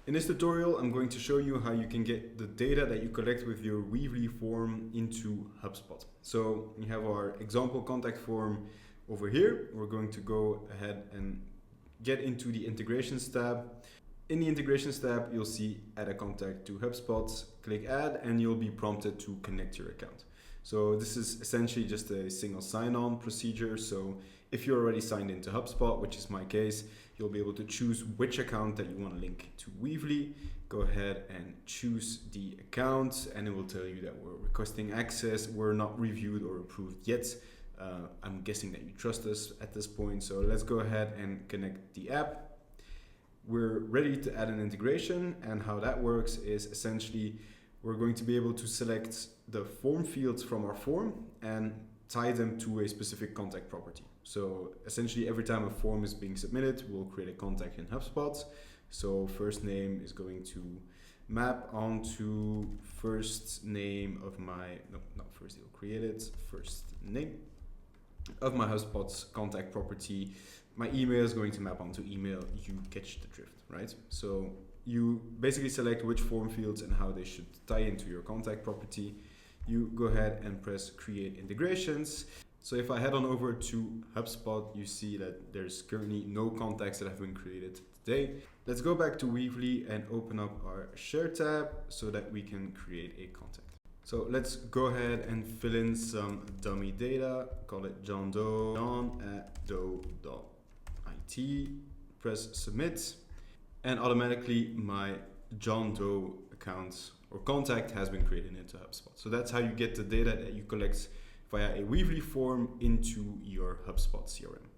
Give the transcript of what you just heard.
In this tutorial, I'm going to show you how you can get the data that you collect with your Weavely form into HubSpot. So we have our example contact form over here. We're going to go ahead and get into the integrations tab. In the integrations tab, you'll see add a contact to HubSpot, click add, and you'll be prompted to connect your account. So this is essentially just a single sign-on procedure. So if you're already signed into HubSpot, which is my case, you'll be able to choose which account that you want to link to Weavely. Go ahead and choose the account, and it will tell you that we're requesting access. We're not reviewed or approved yet. I'm guessing that you trust us at this point. So let's go ahead and connect the app. We're ready to add an integration, and how that works is essentially we're going to be able to select the form fields from our form and tie them to a specific contact property. So essentially every time a form is being submitted, we'll create a contact in HubSpot. So first name is going to map onto first name of my, no, not first, it'll create it, first name of my HubSpot's contact property. My email is going to map onto email. You catch the drift, right? So you basically select which form fields and how they should tie into your contact property. You go ahead and press create integrations. So if I head on over to HubSpot, you see that there's currently no contacts that have been created today. Let's go back to Weavely and open up our share tab so that we can create a contact. So let's go ahead and fill in some dummy data. Call it John Doe, john@doe.it. Press submit, and automatically my John Doe account or contact has been created into HubSpot. So that's how you get the data that you collect via a Weavely form into your HubSpot CRM.